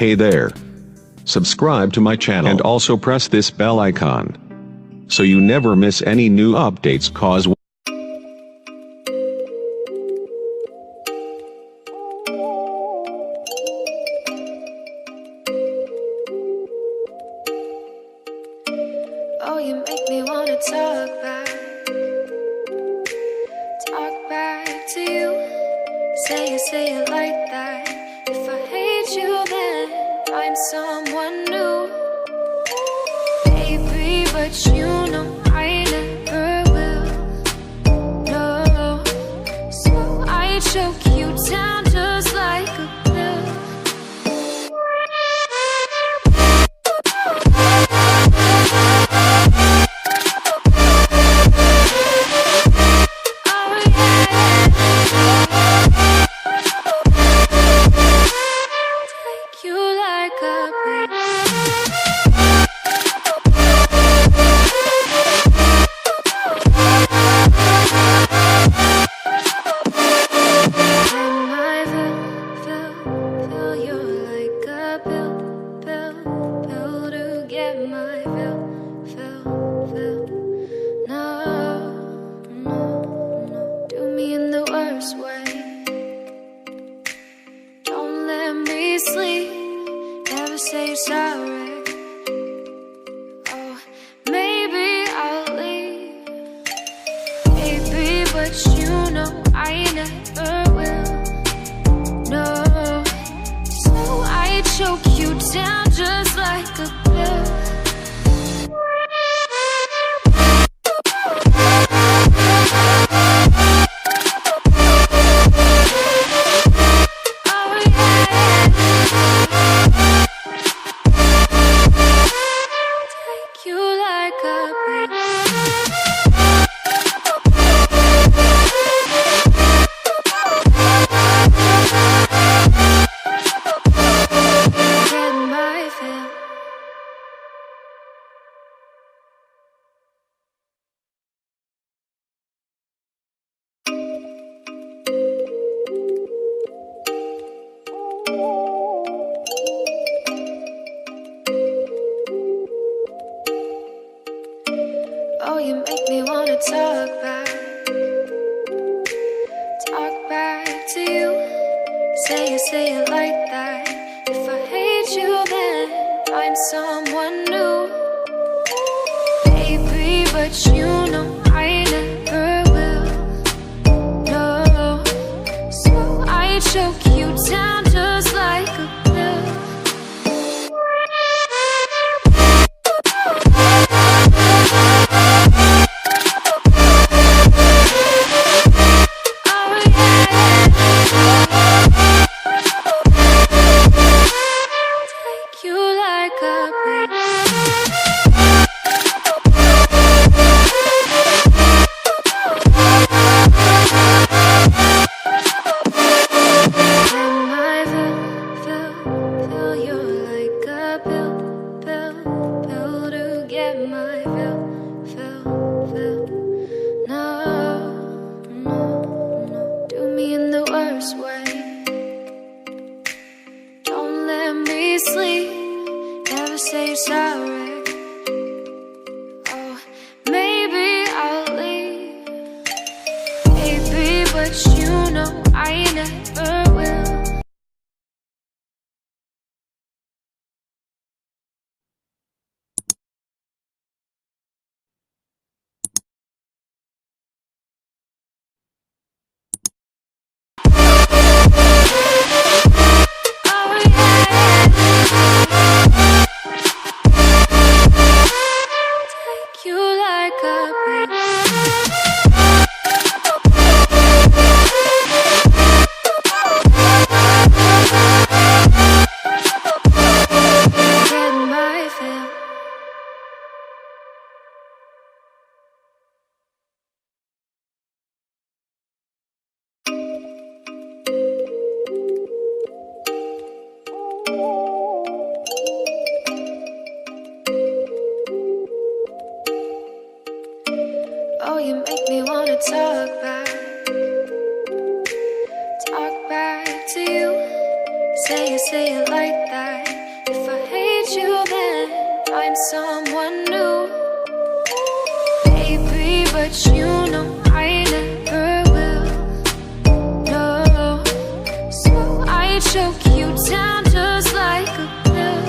Hey there. Subscribe to my channel and also press this bell icon so you never miss any new updates, cause oh, you make me wanna talk back to you. Say it like that. If I hate you, then find someone new. Baby, but you know I never will. No, so I choke you down just like a pill. Sleep, never say you're sorry. Oh, maybe I'll leave, baby, but you know I never will. No, so I choke you down just like a pill. Oh, you make me wanna talk back to you. Say it like that. If I hate you, then find someone new. Baby, but you know I never will. No, so I choke you down just like a pill. Sleep, never say you're sorry. Oh, maybe I'll leave, baby, but you know I never will. Oh, you make me wanna talk back to you. Say it like that. someone new. Baby, but you know I never will. No, so I choke you down just like a pill.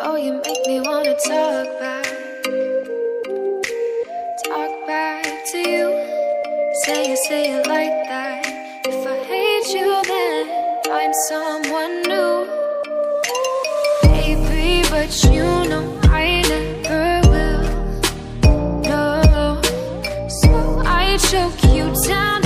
Oh, you make me wanna talk back to you. Say it like that. If I hate you, then find someone new. Baby, but you know I never will. No, so I choke you down